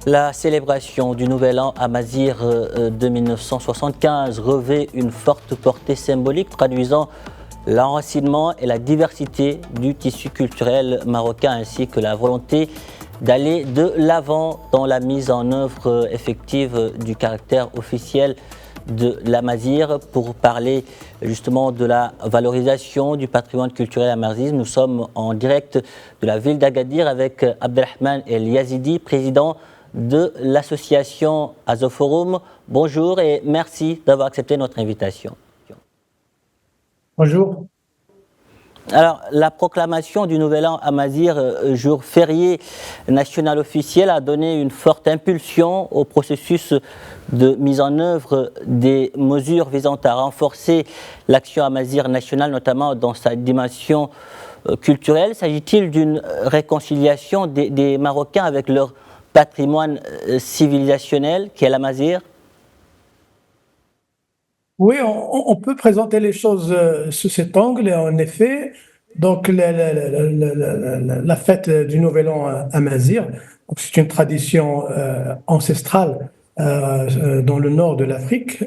La célébration du Nouvel An à Mazir de 1975 revêt une forte portée symbolique, traduisant l'enracinement et la diversité du tissu culturel marocain, ainsi que la volonté d'aller de l'avant dans la mise en œuvre effective du caractère officiel de l'Amazigh. Pour parler justement de la valorisation du patrimoine culturel amazigh, nous sommes en direct de la ville d'Agadir avec Abdelrahman El Yazidi, président de l'association Azoforum. Bonjour et merci d'avoir accepté notre invitation. Bonjour. Alors, la proclamation du Nouvel An Amazigh, jour férié national officiel, a donné une forte impulsion au processus de mise en œuvre des mesures visant à renforcer l'action amazigh nationale, notamment dans sa dimension culturelle. S'agit-il d'une réconciliation des Marocains avec leur patrimoine civilisationnel qui est l'Amazigh? Oui, on peut présenter les choses sous cet angle. Et en effet, donc la fête du Nouvel An amazigh, c'est une tradition ancestrale dans le nord de l'Afrique,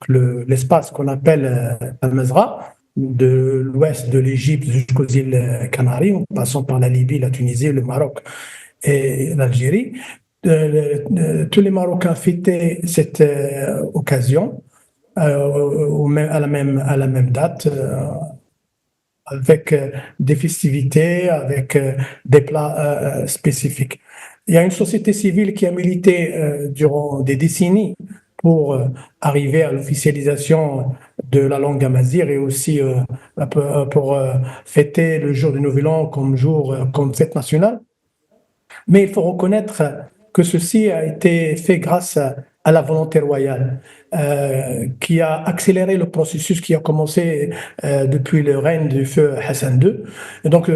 l'espace qu'on appelle Al-Mazra, de l'ouest de l'Égypte jusqu'aux îles Canaries, en passant par la Libye, la Tunisie, le Maroc et l'Algérie. Tous les Marocains fêtaient cette occasion à la même date, avec des festivités, avec des plats spécifiques. Il y a une société civile qui a milité durant des décennies pour arriver à l'officialisation de la langue amazigh et aussi pour fêter le jour du Nouvel An comme fête nationale. Mais il faut reconnaître que ceci a été fait grâce à la volonté royale, qui a accéléré le processus qui a commencé depuis le règne du feu Hassan II. Et donc,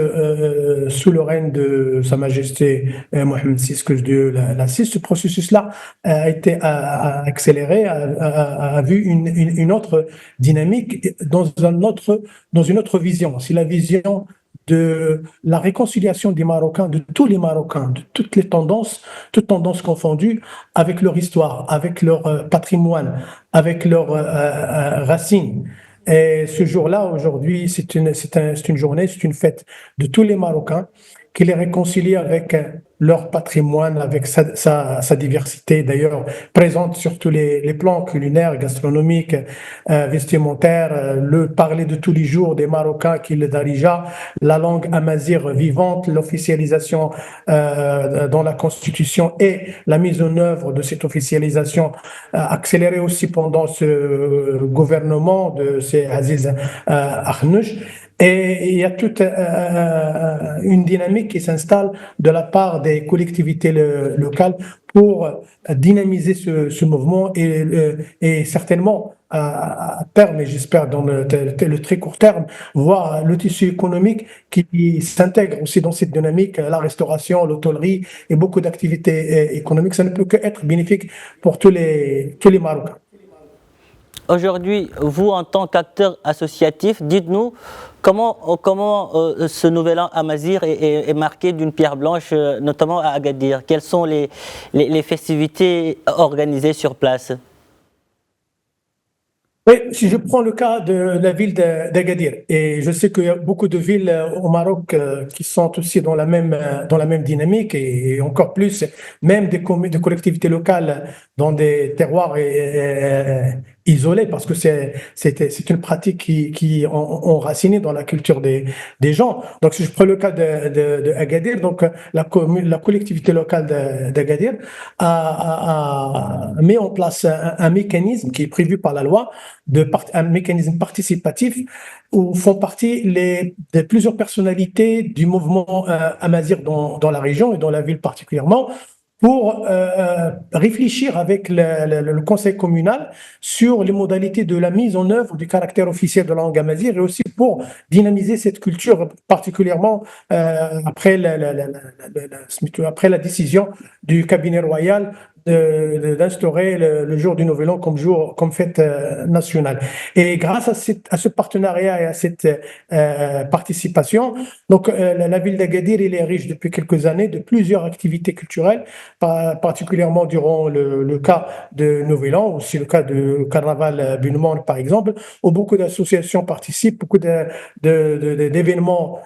sous le règne de Sa Majesté Mohamed VI, que Dieu l'assiste, ce processus-là a été accéléré, a vu une autre dynamique dans une autre vision. C'est la vision de la réconciliation des Marocains, de tous les Marocains, de toutes les tendances, toutes tendances confondues, avec leur histoire, avec leur patrimoine, avec leurs racines. Et ce jour-là, aujourd'hui, c'est une journée, c'est une fête de tous les Marocains qui les réconcilie avec leur patrimoine, avec sa diversité, d'ailleurs présente sur tous les plans culinaires, gastronomiques, vestimentaires, le parler de tous les jours des Marocains qui le darija, la langue amazigh vivante, l'officialisation dans la Constitution et la mise en œuvre de cette officialisation accélérée aussi pendant ce gouvernement de Aziz Akhnouch. Et il y a toute une dynamique qui s'installe de la part des collectivités locales pour dynamiser ce mouvement et certainement à terme, et j'espère dans le très court terme, voir le tissu économique qui s'intègre aussi dans cette dynamique, la restauration, l'hôtellerie et beaucoup d'activités économiques. Ça ne peut qu'être bénéfique pour tous les Marocains. Aujourd'hui, vous, en tant qu'acteur associatif, dites-nous comment ce Nouvel An Amazigh est marqué d'une pierre blanche, notamment à Agadir. Quelles sont les festivités organisées sur place? Oui, si je prends le cas de la ville d'Agadir, et je sais qu'il y a beaucoup de villes au Maroc qui sont aussi dans la même dynamique, et encore plus, même des collectivités locales dans des terroirs isolés, parce que c'est une pratique qui est enracinée dans la culture des gens. Donc, si je prends le cas de Agadir, donc la collectivité locale d'Agadir a mis en place un mécanisme qui est prévu par la loi, un mécanisme participatif où font partie de plusieurs personnalités du mouvement amazigh dans la région et dans la ville particulièrement, pour réfléchir avec le conseil communal sur les modalités de la mise en œuvre du caractère officiel de la langue amazigh et aussi pour dynamiser cette culture, particulièrement après la décision du cabinet royal d'instaurer le jour du Nouvel An comme fête nationale. Et grâce à ce partenariat et à cette participation, donc la ville d'Agadir, elle est riche depuis quelques années de plusieurs activités culturelles, particulièrement durant le cas de Nouvel An, aussi le cas de Carnaval Bunman par exemple, où beaucoup d'associations participent, beaucoup d'événements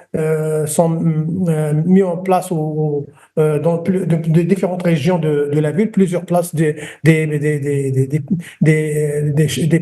sont mis en place dans de différentes régions de la ville, plusieurs places des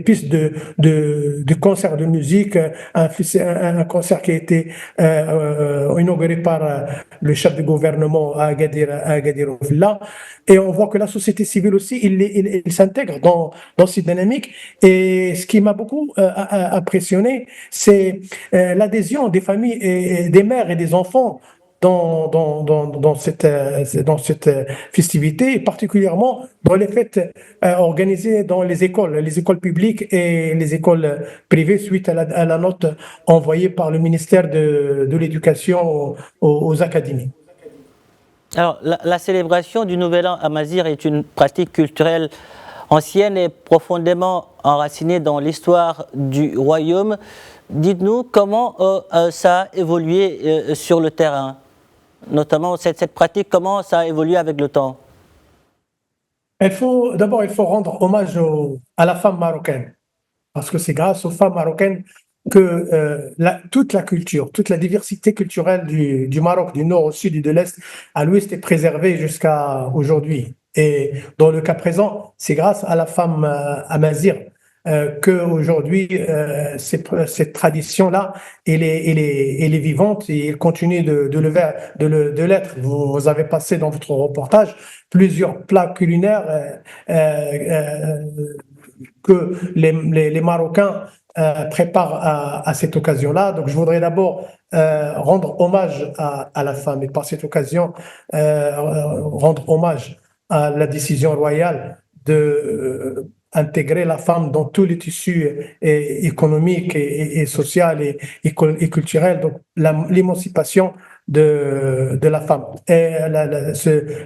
pistes de concerts de musique, un concert qui a été inauguré par le chef de gouvernement à Agadir Villa. Et on voit que la société civile aussi, il s'intègre dans cette dynamique. Et ce qui m'a beaucoup impressionné, c'est l'adhésion des familles et des mères et des enfants dans cette festivité, et particulièrement dans les fêtes organisées dans les écoles publiques et les écoles privées, suite à la note envoyée par le ministère de l'Éducation aux académies. Alors, la célébration du Nouvel An à Mazir est une pratique culturelle ancienne et profondément enracinée dans l'histoire du royaume. Dites-nous comment ça a évolué sur le terrain, notamment cette pratique, comment ça a évolué avec le temps? D'abord, il faut rendre hommage à la femme marocaine, parce que c'est grâce aux femmes marocaines que toute la culture, toute la diversité culturelle du Maroc, du nord au sud et de l'est à l'ouest est préservée jusqu'à aujourd'hui. Et dans le cas présent, c'est grâce à la femme amazigh qu'aujourd'hui, cette tradition-là, elle est vivante et elle continue de l'être. Vous avez passé dans votre reportage plusieurs plats culinaires que les Marocains préparent à cette occasion-là. Donc, je voudrais d'abord rendre hommage à la femme et par cette occasion rendre hommage à la décision royale de intégrer la femme dans tous les tissus économiques et social et culturel. Donc, l'émancipation de la femme. Et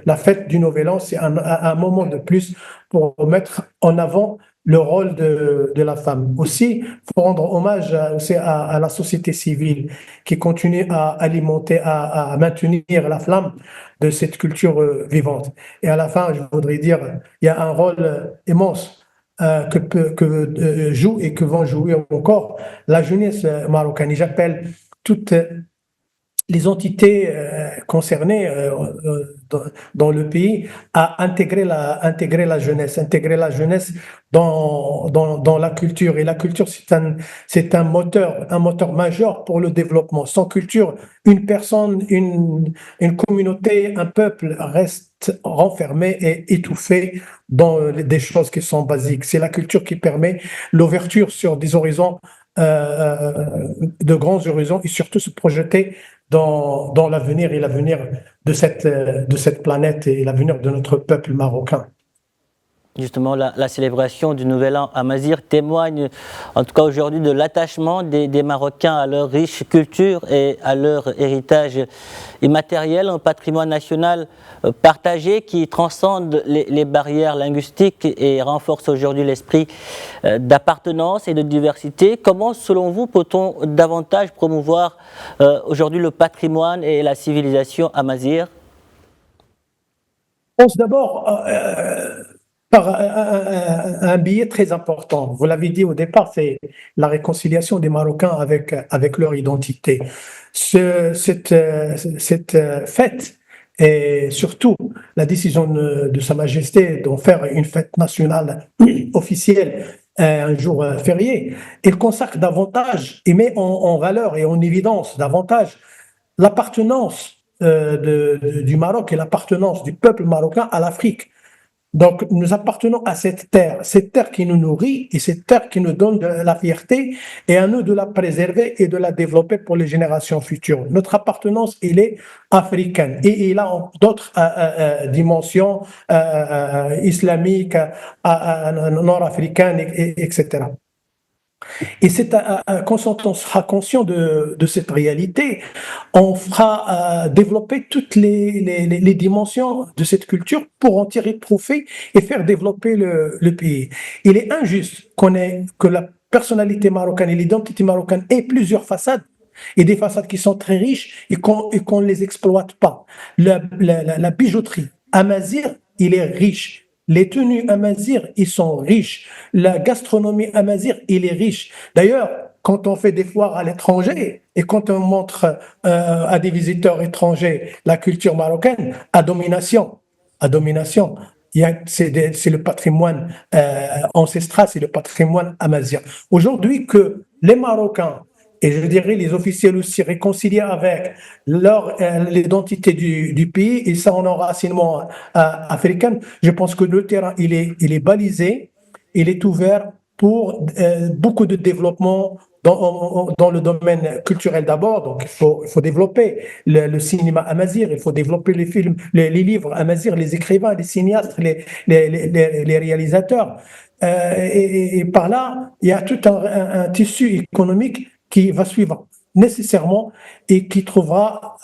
la fête du Nouvel An, c'est un moment de plus pour mettre en avant le rôle de la femme. Aussi, il faut rendre hommage aussi à la société civile qui continue à alimenter, à maintenir la flamme de cette culture vivante. Et à la fin, je voudrais dire, il y a un rôle immense que joue et que vont jouer encore la jeunesse marocaine. Et j'appelle toutes les entités concernées dans le pays à intégrer la jeunesse dans la culture. Et la culture, c'est un moteur majeur pour le développement. Sans culture, une personne, une communauté, un peuple reste renfermé et étouffé dans des choses qui sont basiques. C'est la culture qui permet l'ouverture sur des horizons, de grands horizons, et surtout se projeter dans l'avenir et l'avenir de cette planète et l'avenir de notre peuple marocain. Justement, la célébration du Nouvel An à Mazir témoigne, en tout cas aujourd'hui, de l'attachement des Marocains à leur riche culture et à leur héritage immatériel, un patrimoine national partagé qui transcende les barrières linguistiques et renforce aujourd'hui l'esprit d'appartenance et de diversité. Comment, selon vous, peut-on davantage promouvoir aujourd'hui le patrimoine et la civilisation à Mazir? Je pense d'abord par un biais très important. Vous l'avez dit au départ, c'est la réconciliation des Marocains avec leur identité. Cette fête et surtout la décision de Sa Majesté d'en faire une fête nationale officielle un jour férié, il consacre davantage et met en valeur et en évidence davantage l'appartenance du Maroc et l'appartenance du peuple marocain à l'Afrique. Donc, nous appartenons à cette terre qui nous nourrit et cette terre qui nous donne de la fierté, et à nous de la préserver et de la développer pour les générations futures. Notre appartenance, elle est africaine et il a d'autres dimensions islamiques, nord-africaines, etc. Et quand on sera conscient de cette réalité, on fera développer toutes les dimensions de cette culture pour en tirer profit et faire développer le pays. Il est injuste que la personnalité marocaine et l'identité marocaine aient plusieurs façades et des façades qui sont très riches et qu'on ne les exploite pas. La bijouterie amazigh, il est riche. Les tenues amazigh, ils sont riches. La gastronomie amazigh, il est riche. D'ailleurs, quand on fait des foires à l'étranger et quand on montre à des visiteurs étrangers la culture marocaine, à domination, c'est le patrimoine ancestral, c'est le patrimoine amazigh. Aujourd'hui, que les Marocains et je dirais les officiels aussi réconciliés avec l'identité du pays et son enracinement africain, je pense que le terrain, il est balisé, il est ouvert pour beaucoup de développement dans le domaine culturel d'abord. Donc, il faut développer le cinéma amazigh, il faut développer les films, les livres amazigh, les écrivains, les cinéastes, les réalisateurs. Et par là, il y a tout un tissu économique qui va suivre nécessairement et qui trouvera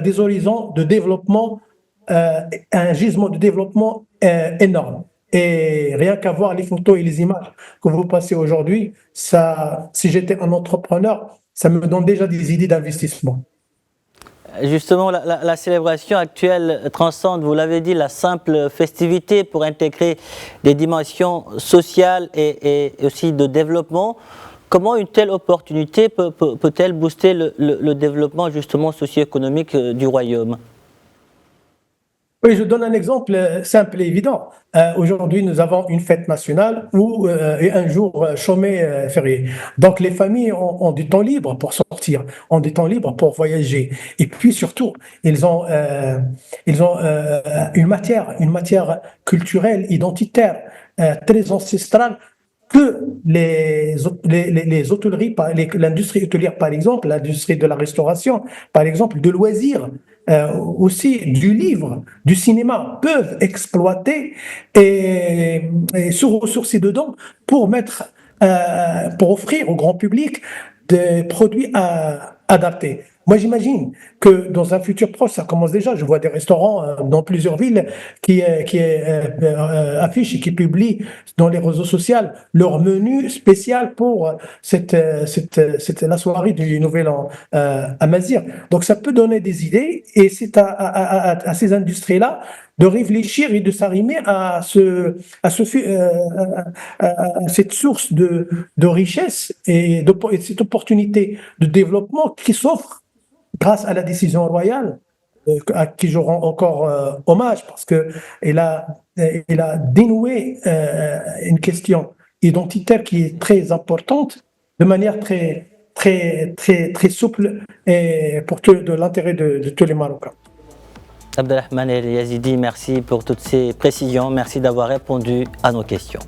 des horizons de développement, un gisement de développement énorme. Et rien qu'à voir les photos et les images que vous passez aujourd'hui, ça, si j'étais un entrepreneur, ça me donne déjà des idées d'investissement. Justement, la célébration actuelle transcende, vous l'avez dit, la simple festivité pour intégrer des dimensions sociales et aussi de développement. Comment une telle opportunité peut-elle booster le développement justement socio-économique du royaume? Oui, je donne un exemple simple et évident. Aujourd'hui, nous avons une fête nationale et un jour chômé férié. Donc, les familles ont du temps libre pour sortir, ont du temps libre pour voyager. Et puis, surtout, ils ont une matière culturelle, identitaire, très ancestrale que les hôtelleries, l'industrie hôtelière par exemple, l'industrie de la restauration, par exemple, de loisirs, aussi du livre, du cinéma, peuvent exploiter et se ressourcer dedans pour pour offrir au grand public des produits adaptés. Moi, j'imagine que dans un futur proche, ça commence déjà. Je vois des restaurants dans plusieurs villes qui affichent et qui publient dans les réseaux sociaux leur menu spécial pour la soirée du Nouvel An amazigh. Donc, ça peut donner des idées et c'est à ces industries-là de réfléchir et de s'arrimer à cette source de richesse et cette opportunité de développement qui s'offre grâce à la décision royale, à qui je rends encore hommage, parce qu'elle a dénoué une question identitaire qui est très importante, de manière très souple et de l'intérêt de tous les Marocains. Abdelrahman El Yazidi, merci pour toutes ces précisions, merci d'avoir répondu à nos questions.